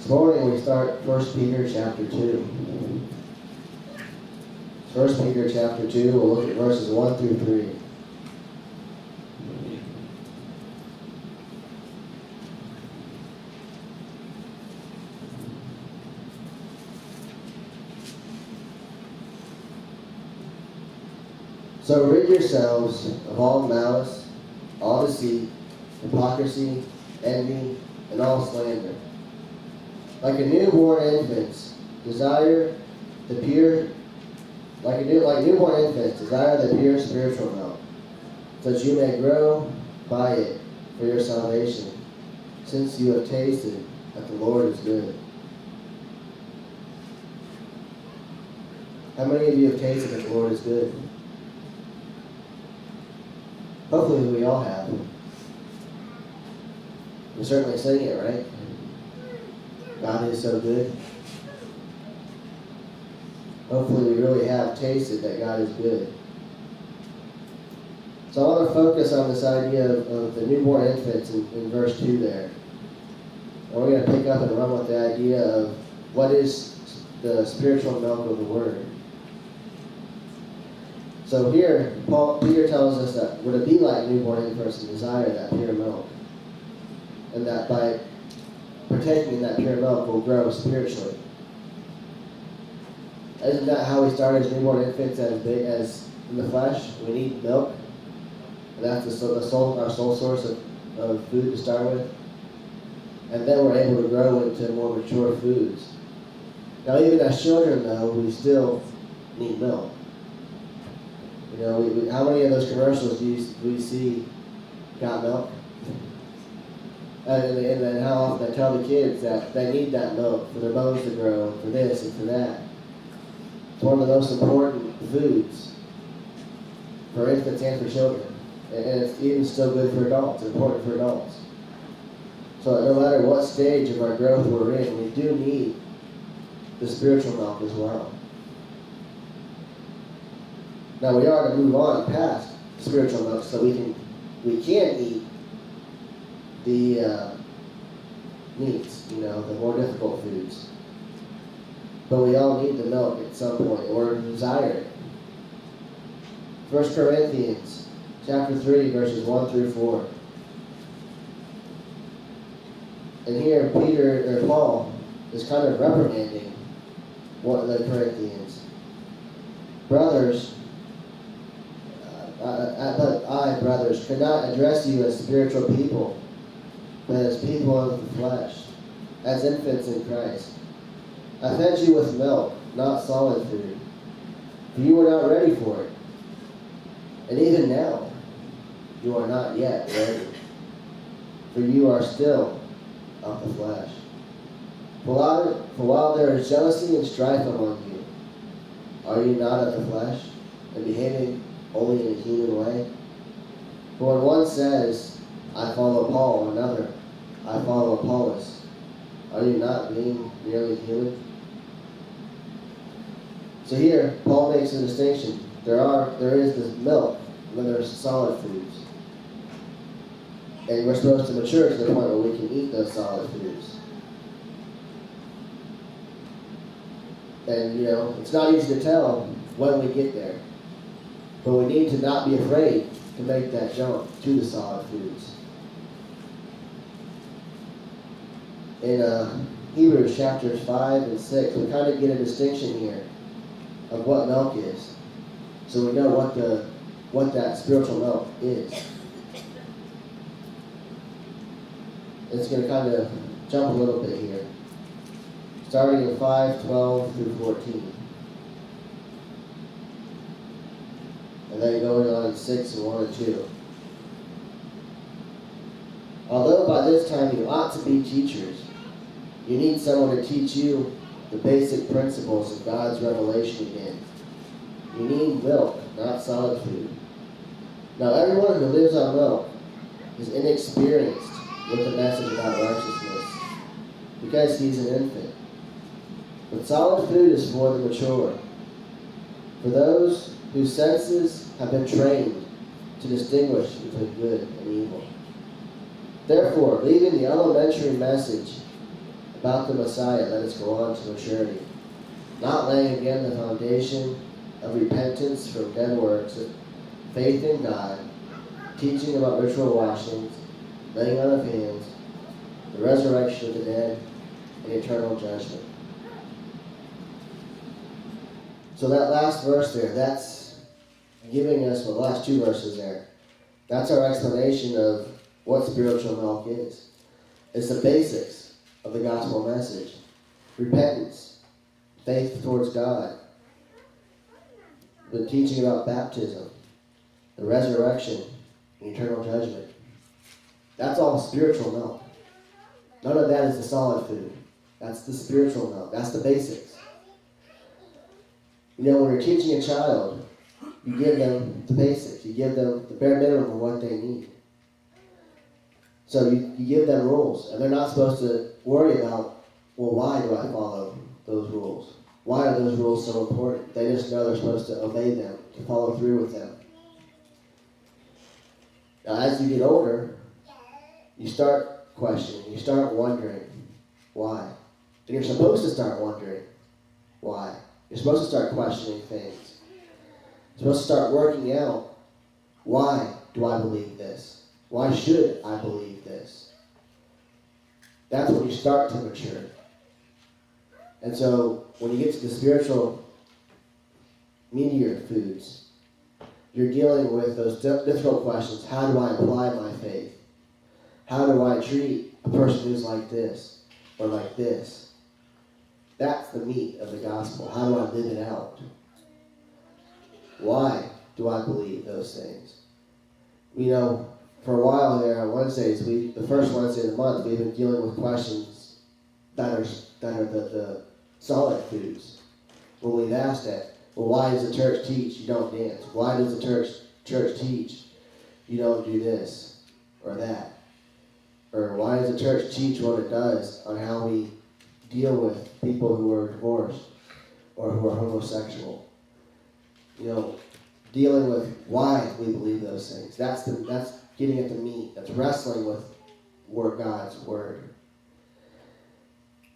This morning we start 1 Peter chapter 2. 1 Peter chapter 2, we'll look at verses 1 through 3. So rid yourselves of all malice, all deceit, hypocrisy, envy, and all slander. Like newborn infants, desire the pure spiritual milk, so that you may grow by it for your salvation, since you have tasted that the Lord is good. How many of you have tasted that the Lord is good? Hopefully we all have. We certainly sing it, right? God is so good. Hopefully we really have tasted that God is good. So I want to focus on this idea of the newborn infants in verse 2 there. And we're going to pick up and run with the idea of what is the spiritual milk of the Word. So here, Peter tells us that we're to be like newborn infants and desire that pure milk. And that by partaking in that pure milk, we'll grow spiritually. Isn't that how we start as newborn infants, as in the flesh? We need milk. And that's our sole source of food to start with. And then we're able to grow into more mature foods. Now even as children, though, we still need milk. You know, how many of those commercials do we see got milk? And then how often I tell the kids that they need that milk for their bones to grow, for this and for that. It's one of the most important foods for infants and for children. And it's even still good for adults, important for adults. So no matter what stage of our growth we're in, we do need the spiritual milk as well. Now we are to move on past spiritual milk so we can eat the meats, the more difficult foods. But we all need the milk at some point, or desire it. 1 Corinthians chapter 3, verses 1 through 4. And here Paul is kind of reprimanding the Corinthians. Brothers, but I, brothers, could not address you as spiritual people, but as people of the flesh, as infants in Christ. I fed you with milk, not solid food, for you were not ready for it. And even now, you are not yet ready, for you are still of the flesh. For while there is jealousy and strife among you, are you not of the flesh, and behaving only in a human way? For when one says, I follow Paul, another, I follow Apollos, are you not being merely human? So here, Paul makes a distinction. There is this milk, and then there's solid foods. And we're supposed to mature to the point where we can eat those solid foods. And, it's not easy to tell when we get there. But we need to not be afraid to make that jump to the solid foods. In Hebrews chapters 5 and 6, we kind of get a distinction here of what milk is. So we know what that spiritual milk is. It's going to kind of jump a little bit here. Starting in 5:12 through 14. And then going on in 6 and 1 and 2. Although by this time you ought to be teachers, you need someone to teach you the basic principles of God's revelation again. You need milk, not solid food. Now everyone who lives on milk is inexperienced with the message about righteousness, because he's an infant. But solid food is for the mature, for those whose senses have been trained to distinguish between good and evil. Therefore, leaving the elementary message about the Messiah, let us go on to maturity. Not laying again the foundation of repentance from dead works, faith in God, teaching about ritual washings, laying on of hands, the resurrection of the dead, and eternal judgment. So that last verse there, that's giving us, the last two verses there, that's our explanation of what spiritual milk is. It's the basics of the gospel message. Repentance, faith towards God, the teaching about baptism, the resurrection, and eternal judgment. That's all spiritual milk. None of that is the solid food. That's the spiritual milk. That's the basics. You know, when you're teaching a child, you give them the basics. You give them the bare minimum of what they need. So you give them rules, and they're not supposed to worry about, well, why do I follow those rules? Why are those rules so important? They just know they're supposed to obey them, to follow through with them. Now, as you get older, you start questioning, you start wondering why. And you're supposed to start wondering why. You're supposed to start questioning things. You're supposed to start working out, why do I believe this? Why should I believe this? That's when you start to mature. And so, when you get to the spiritual meatier foods, you're dealing with those difficult questions. How do I apply my faith? How do I treat a person who's like this or like this? That's the meat of the gospel. How do I live it out? Why do I believe those things? You know, for a while there on Wednesdays, the first Wednesday of the month, we've been dealing with questions that are the solid foods. When we've asked that, well, why does the church teach you don't dance? Why does the church teach you don't do this or that? Or why does the church teach what it does on how we deal with people who are divorced or who are homosexual? You know, dealing with why we believe those things. That's getting at the meat. That's wrestling with God's word.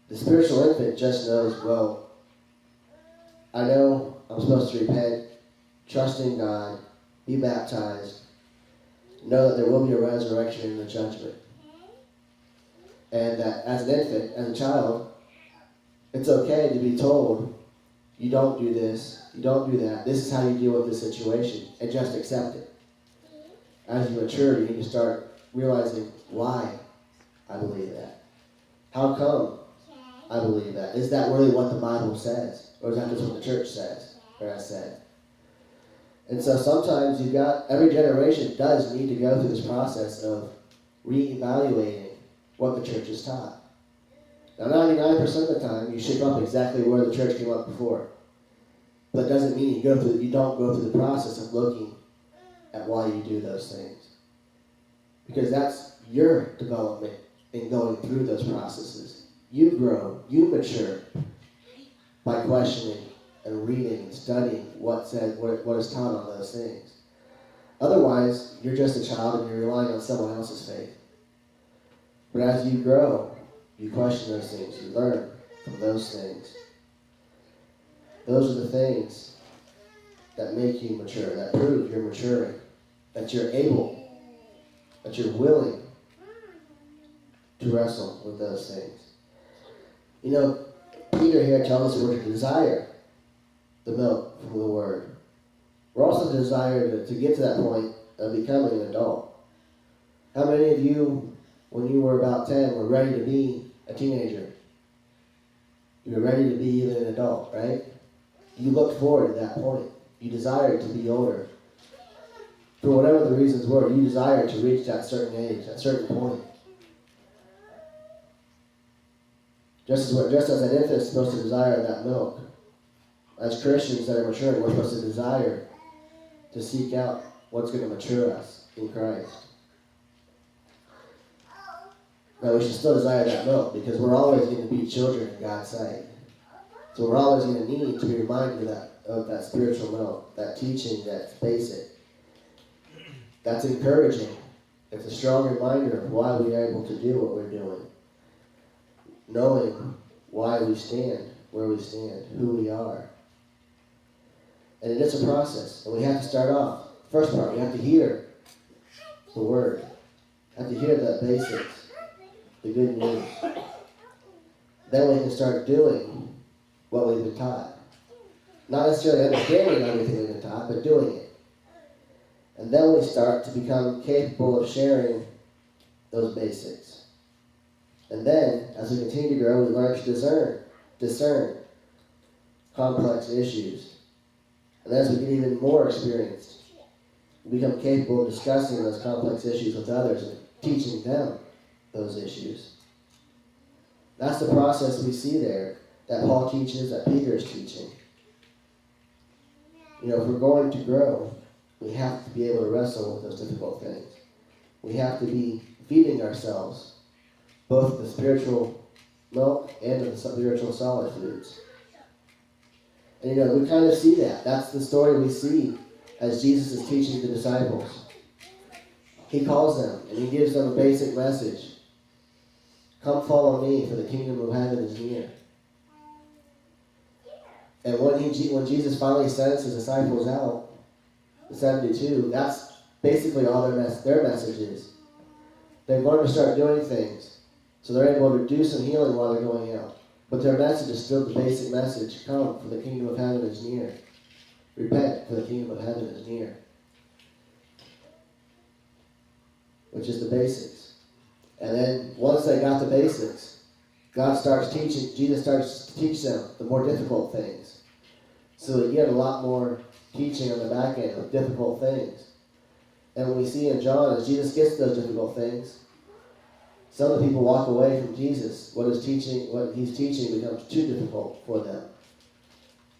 The spiritual infant just knows, well, I know I'm supposed to repent, trust in God, be baptized, know that there will be a resurrection and a judgment. And that as an infant, as a child, it's okay to be told, you don't do this, you don't do that, this is how you deal with this situation, and just accept it. As you mature, you need to start realizing why I believe that. How come I believe that? Is that really what the Bible says? Or is that just what the church says, or has said? And so sometimes every generation does need to go through this process of reevaluating what the church has taught. Now, 99% of the time, you should up exactly where the church came up before. But it doesn't mean you don't go through the process of looking at why you do those things. Because that's your development in going through those processes. You grow, you mature by questioning and reading and studying what is taught on those things. Otherwise, you're just a child and you're relying on someone else's faith. But as you grow, you question those things, you learn from those things. Those are the things that make you mature, that prove you're maturing, that you're able, that you're willing to wrestle with those things. You know, Peter here tells us we're to desire the milk from the Word. We're also to desire to get to that point of becoming an adult. How many of you, when you were about 10, were ready to be a teenager? You were ready to be even an adult, right? You looked forward to that point. You desired to be older. For whatever the reasons were, you desired to reach that certain age, that certain point. Just as an infant is supposed to desire that milk, as Christians that are maturing, we're supposed to desire to seek out what's going to mature us in Christ. Now, we should still desire that milk because we're always going to be children in God's sight. So we're always going to need to be reminded of that spiritual milk, that teaching that's basic. That's encouraging. It's a strong reminder of why we are able to do what we're doing. knowing why we stand, where we stand, who we are. And it is a process, and we have to start off. First part, we have to hear the word. We have to hear the basics, the good news. Then we can start doing what we've been taught. Not necessarily understanding everything we've been taught, but doing it. And then we start to become capable of sharing those basics. And then, as we continue to grow, we learn to discern complex issues. And as we get even more experienced, we become capable of discussing those complex issues with others and teaching them those issues. That's the process we see there that Paul teaches, that Peter is teaching. If we're going to grow, we have to be able to wrestle with those difficult things. We have to be feeding ourselves, both the spiritual milk and the spiritual solid foods. And we kind of see that. That's the story we see as Jesus is teaching the disciples. He calls them and he gives them a basic message. Come follow me, for the kingdom of heaven is near. And when Jesus finally sends his disciples out, the 72, that's basically all their message is. They're going to start doing things, so they're able to do some healing while they're going out. But their message is still the basic message. Come, for the kingdom of heaven is near. Repent, for the kingdom of heaven is near. Which is the basics. And then once they got the basics, Jesus starts to teach them the more difficult things. So they get a lot more teaching on the back end of difficult things. And we see in John, as Jesus gets to those difficult things, some of the people walk away from Jesus. What he's teaching becomes too difficult for them.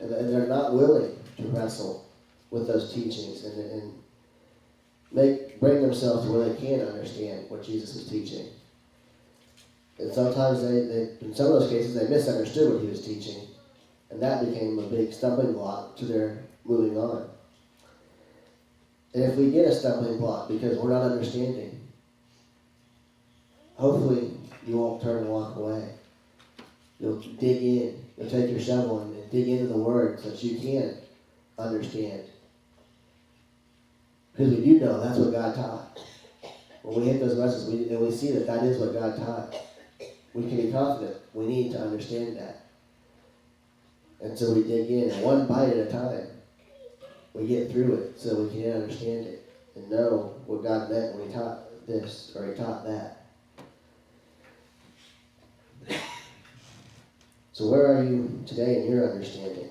And they're not willing to wrestle with those teachings and bring themselves to where they can understand what Jesus is teaching. And sometimes in some of those cases, they misunderstood what he was teaching. And that became a big stumbling block to their moving on. And if we get a stumbling block because we're not understanding, hopefully you won't turn and walk away. You'll dig in. You'll take your shovel and dig into the Word so that you can understand. Because we do know that's what God taught. When we hit those lessons and we see that is what God taught, we can be confident. We need to understand that. And so we dig in, and one bite at a time, we get through it so we can understand it and know what God meant when he taught this or he taught that. So where are you today in your understanding?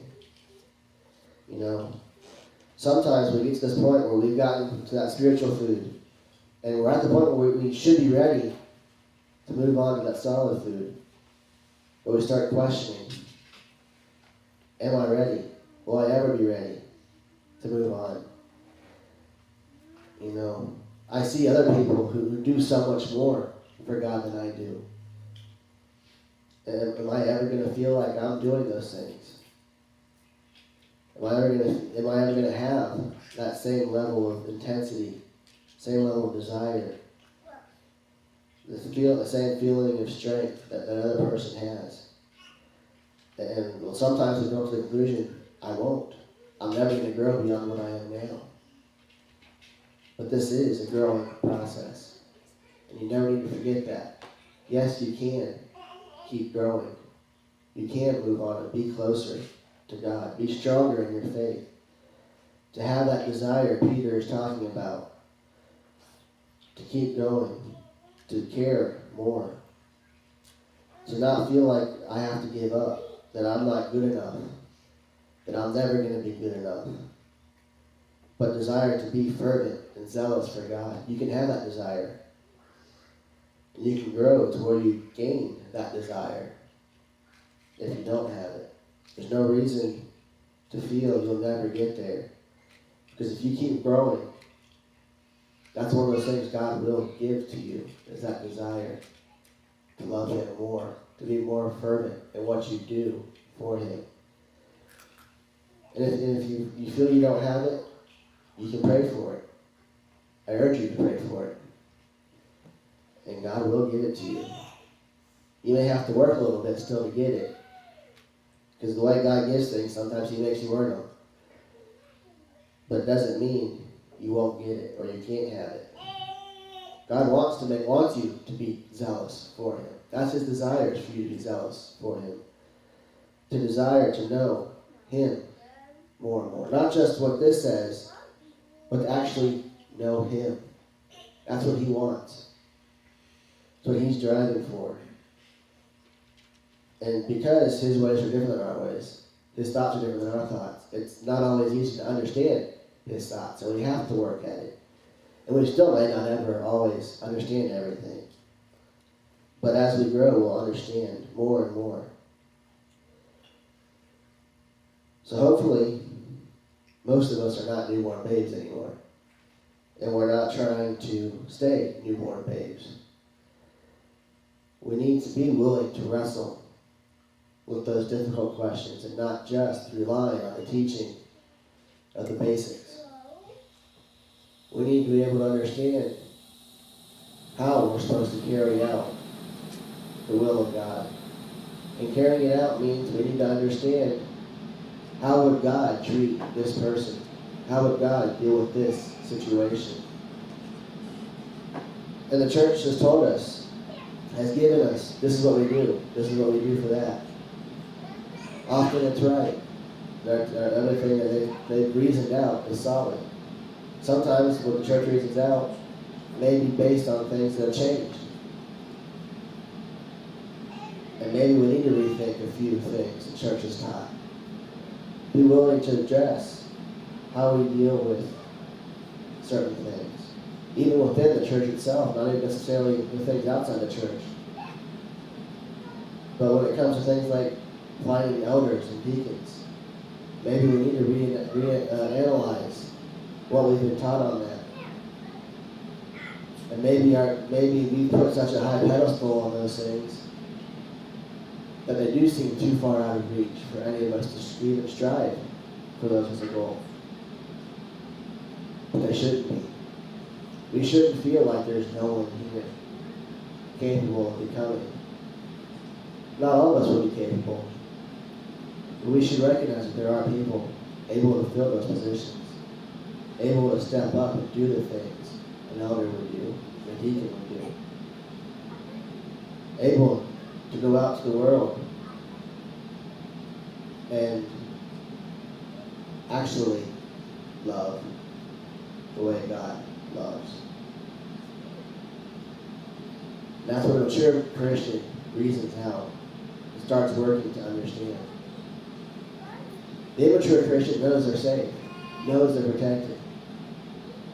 Sometimes we get to this point where we've gotten to that spiritual food, and we're at the point where we should be ready to move on to that solid food. But we start questioning, am I ready? Will I ever be ready to move on? I see other people who do so much more for God than I do. And am I ever going to feel like I'm doing those things? Am I ever going to have that same level of intensity, same level of desire, the same feeling of strength that other person has? And sometimes we come to the conclusion, I won't. I'm never going to grow beyond what I am now. But this is a growing process. And you never need to forget that. Yes, you can keep growing. You can move on and be closer to God. Be stronger in your faith. To have that desire Peter is talking about. To keep going. To care more. To not feel like I have to give up. That I'm not good enough. That I'm never going to be good enough. But desire to be fervent and zealous for God. You can have that desire. And you can grow to where you gain that desire. If you don't have it. There's no reason to feel you'll never get there. Because if you keep growing, that's one of those things God will give to you, is that desire to love Him more, to be more fervent in what you do for Him. And if you feel you don't have it, you can pray for it. I urge you to pray for it. And God will give it to you. You may have to work a little bit still to get it. Because the way God gives things, sometimes He makes you earn them. But it doesn't mean you won't get it or you can't have it. God wants you to be zealous for Him. That's His desire, for you to be zealous for Him. To desire to know Him more and more. Not just what this says, but to actually know Him. That's what He wants. That's what He's driving for. And because His ways are different than our ways, His thoughts are different than our thoughts, it's not always easy to understand His thoughts, so we have to work at it. And we still may not ever always understand everything. But as we grow, we'll understand more and more. So hopefully, most of us are not newborn babes anymore. And we're not trying to stay newborn babes. We need to be willing to wrestle with those difficult questions and not just relying on the teaching of the basics. We need to be able to understand how we're supposed to carry out the will of God. And carrying it out means we need to understand, how would God treat this person? How would God deal with this situation? And the church has told us, has given us, this is what we do. This is what we do for that. Often it's right. The other thing that they've reasoned out is solid. Sometimes what the church reasons out may be based on things that have changed. And maybe we need to rethink a few things the church has taught. Be willing to address how we deal with certain things. Even within the church itself, not even necessarily the things outside the church. But when it comes to things like finding elders and deacons, maybe we need to analyze what we've been taught on that. And maybe we put such a high pedestal on those things that they do seem too far out of reach for any of us to even strive for those as a goal. But they shouldn't be. We shouldn't feel like there's no one here capable of becoming. Not all of us will be capable. But we should recognize that there are people able to fill those positions, able to step up and do the things an elder would do, a deacon would do. Able to go out to the world and actually love the way God loves. That's what a mature Christian reasons out and starts working to understand. The immature Christian knows they're safe, knows they're protected.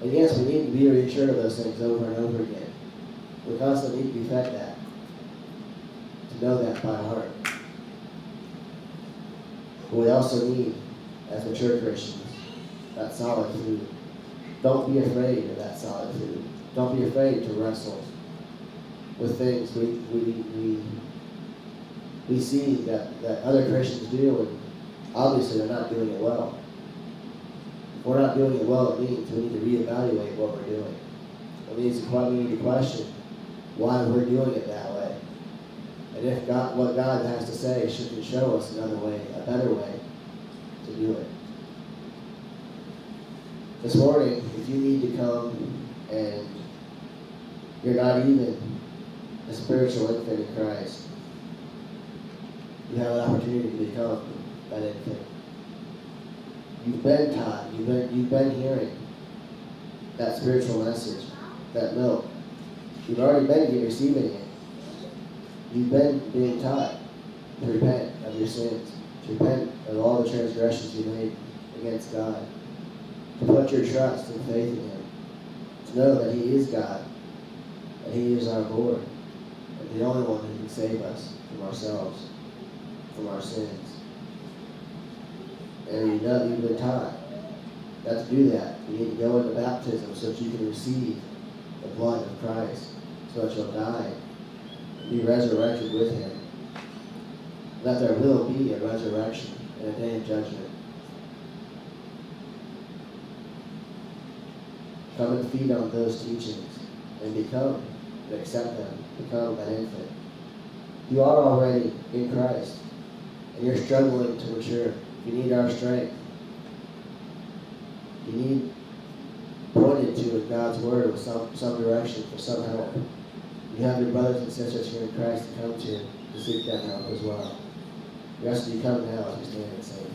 And yes, we need to be reassured of those things over and over again. We constantly need to be fed that, to know that by heart. But we also need, as mature Christians, that solid food. Don't be afraid of that solid food. Don't be afraid to wrestle with things we see that other Christians do, and obviously they're not doing it well. If we're not doing it well, it means we need to reevaluate what we're doing. It means we need to question why we're doing it that way. And if what God has to say should show us another way, a better way to do it. This morning, if you need to come and you're not even a spiritual infant in Christ, you have an opportunity to become that infant. You've been taught, you've been hearing that spiritual message, that milk. You've already been receiving it. You've been being taught to repent of your sins, to repent of all the transgressions you made against God, to put your trust and faith in Him, to know that He is God, that He is our Lord, and the only one who can save us from ourselves, from our sins. And you know you've been taught that to do that, you need to go into baptism so that you can receive the blood of Christ, so that you'll die and be resurrected with Him. That there will be a resurrection and a day of judgment. Come and feed on those teachings and accept them, become an infant. You are already in Christ, and you're struggling to mature. You need our strength. You need pointed to in God's Word with some direction for some help. You have your brothers and sisters here in Christ to come to seek that help as well. We ask that you come now as we stand and sing.